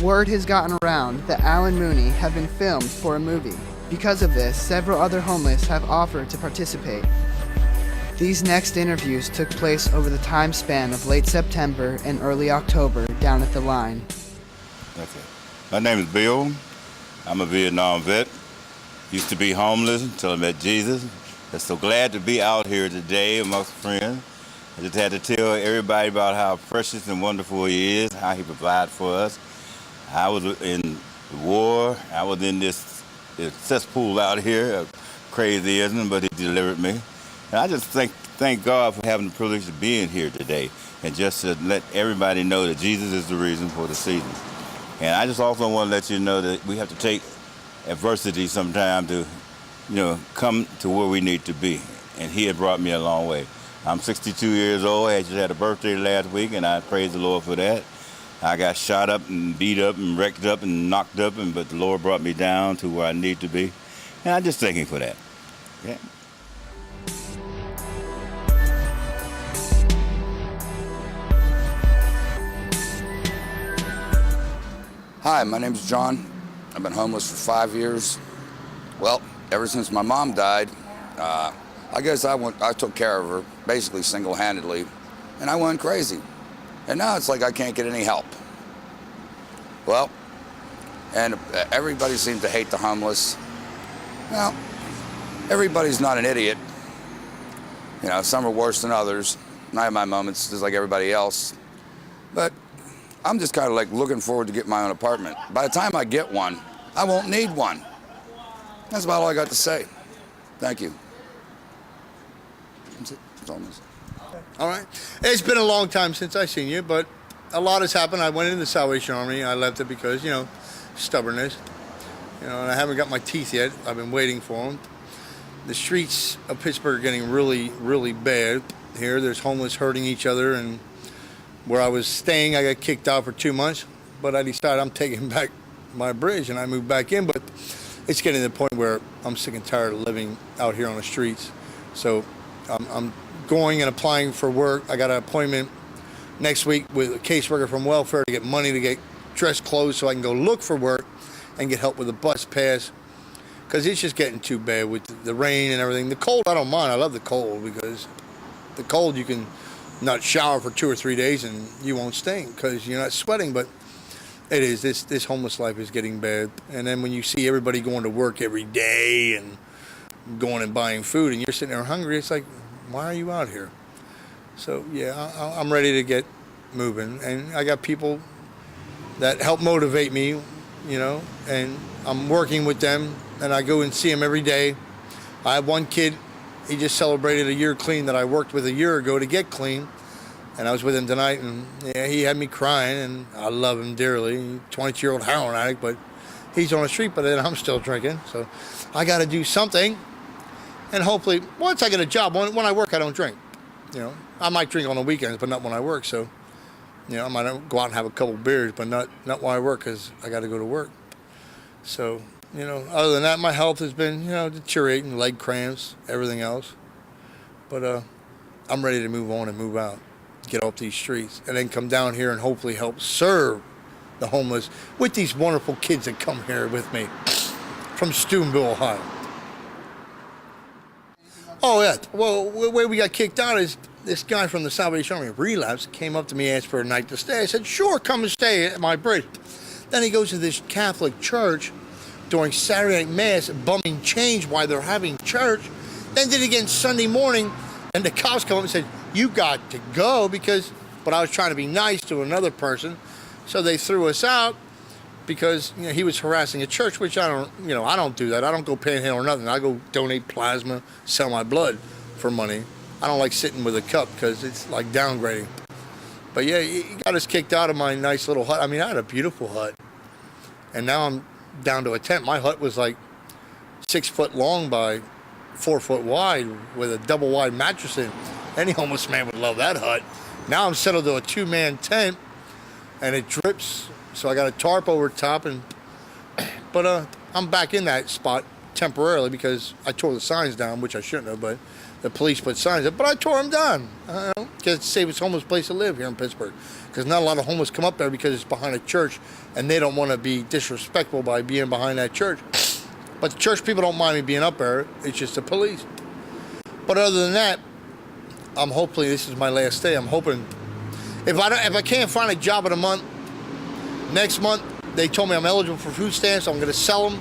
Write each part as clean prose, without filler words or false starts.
Word has gotten around that Alan Mooney have been filmed for a movie. Because of this, several other homeless have offered to participate. These next interviews took place over the time span of late September and early October down at the line. Okay. My name is Bill. I'm a Vietnam vet. Used to be homeless until I met Jesus. I'm so glad to be out here today amongst friends. I just had to tell everybody about how precious and wonderful he is, how he provides for us. I was in the war. I was in this cesspool out here, crazyism, but he delivered me. And I just thank God for having the privilege of being here today and just to let everybody know that Jesus is the reason for the season. And I just also want to let you know that we have to take adversity sometime to, come to where we need to be. And he had brought me a long way. I'm 62 years old. I just had a birthday last week, and I praise the Lord for that. I got shot up and beat up and wrecked up and knocked up, but the Lord brought me down to where I need to be. And I just thank him for that. Okay? Hi, my name is John. I've been homeless for 5 years. Well, ever since my mom died, I guess I took care of her, basically single-handedly, and I went crazy. And now it's like I can't get any help. Well, and everybody seems to hate the homeless. Well, everybody's not an idiot. Some are worse than others. And I have my moments just like everybody else. But I'm just kind of like looking forward to getting my own apartment. By the time I get one, I won't need one. That's about all I got to say. Thank you. That's it. That's all I'm gonna say. All right. It's been a long time since I've seen you, but a lot has happened. I went into the Salvation Army. I left it because, stubbornness. And I haven't got my teeth yet. I've been waiting for them. The streets of Pittsburgh are getting really, really bad here. There's homeless hurting each other, and where I was staying, I got kicked out for 2 months, but I decided I'm taking back my bridge, and I moved back in. But it's getting to the point where I'm sick and tired of living out here on the streets. So I'm going and applying for work. I got an appointment next week with a caseworker from welfare to get money to get dress clothes so I can go look for work and get help with a bus pass, because it's just getting too bad with the rain and everything. The cold, I don't mind. I love the cold, because the cold you can not shower for 2 or 3 days and you won't stink because you're not sweating. But it is, this homeless life is getting bad. And then when you see everybody going to work every day and going and buying food and you're sitting there hungry, it's like, why are you out here? So yeah, I'm ready to get moving, and I got people that help motivate me, and I'm working with them, and I go and see them every day. I have one kid, he just celebrated a year clean that I worked with a year ago to get clean, and I was with him tonight, and yeah, he had me crying, and I love him dearly. 22-year-old heroin addict, but he's on the street, but then I'm still drinking, so I got to do something. And hopefully, once I get a job, when I work, I don't drink. I might drink on the weekends, but not when I work. So, I might go out and have a couple beers, but not when I work, because I got to go to work. So, other than that, my health has been, deteriorating, leg cramps, everything else. But I'm ready to move on and move out, get off these streets, and then come down here and hopefully help serve the homeless with these wonderful kids that come here with me from Steubenville, Ohio. Oh, yeah. Well, the way we got kicked out is this guy from the Salvation Army, Relapse, came up to me, asked for a night to stay. I said, sure, come and stay at my bridge. Then he goes to this Catholic church during Saturday night Mass, bumming change while they're having church. Then did it again Sunday morning, and the cops come up and said, you got to go, but I was trying to be nice to another person. So they threw us out because he was harassing a church, which I don't do that. I don't go panhandle or nothing. I go donate plasma, sell my blood for money. I don't like sitting with a cup because it's like downgrading. But yeah, he got us kicked out of my nice little hut. I mean, I had a beautiful hut, and now I'm down to a tent. My hut was like 6 foot long by 4 foot wide with a double wide mattress in. Any homeless man would love that hut. Now I'm settled to a 2-man tent, and it drips. So I got a tarp over top, but I'm back in that spot temporarily because I tore the signs down, which I shouldn't have, but the police put signs up, but I tore them down. Because it's the safest homeless place to live here in Pittsburgh. Because not a lot of homeless come up there because it's behind a church, and they don't want to be disrespectful by being behind that church. But the church people don't mind me being up there. It's just the police. But other than that, hopefully this is my last day. I'm hoping if I can't find a job in a month, next month they told me I'm eligible for food stamps. So I'm going to sell them,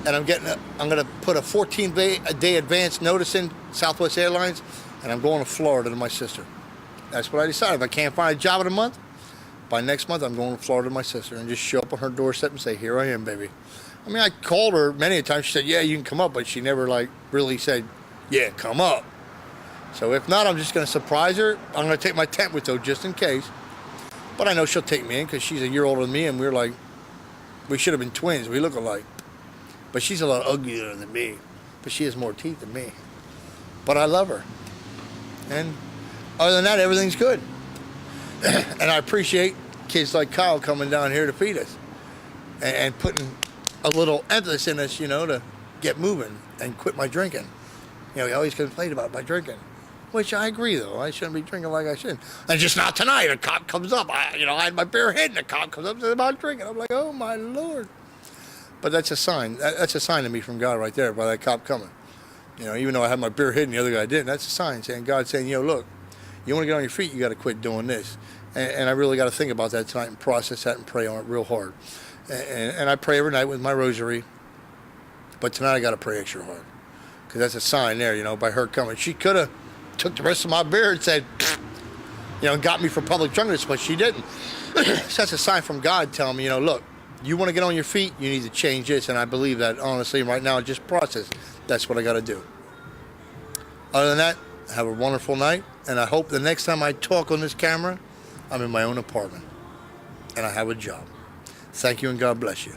and I'm going to put a 14-day advance notice in Southwest Airlines, and I'm going to Florida to my sister. That's what I decided. If I can't find a job in a month, by next month I'm going to Florida to my sister and just show up on her doorstep and say, "Here I am, baby." I mean, I called her many a time. She said, "Yeah, you can come up," but she never really said, "Yeah, come up." So if not, I'm just going to surprise her. I'm going to take my tent with her just in case. But I know she'll take me in because she's a year older than me, and we should have been twins. We look alike. But she's a lot uglier than me. But she has more teeth than me. But I love her. And other than that, everything's good. And I appreciate kids like Kyle coming down here to feed us and putting a little emphasis in us, to get moving and quit my drinking. He always complained about my drinking, which I agree, though. I shouldn't be drinking like I should. And just not tonight. A cop comes up. I had my beer hit, and a cop comes up and says about drinking. I'm like, oh, my Lord. But that's a sign. That's a sign to me from God right there by that cop coming. Even though I had my beer hidden, the other guy didn't. That's a sign saying, God saying, look, you want to get on your feet, you got to quit doing this. And I really got to think about that tonight and process that and pray on it real hard. And I pray every night with my rosary. But tonight I got to pray extra hard. Because that's a sign there, by her coming. She could have took the rest of my beer and said, got me for public drunkenness, but she didn't. So that's a sign from God telling me, look, you want to get on your feet, you need to change this. And I believe that, honestly, right now, just process. That's what I got to do. Other than that, have a wonderful night. And I hope the next time I talk on this camera, I'm in my own apartment. And I have a job. Thank you, and God bless you.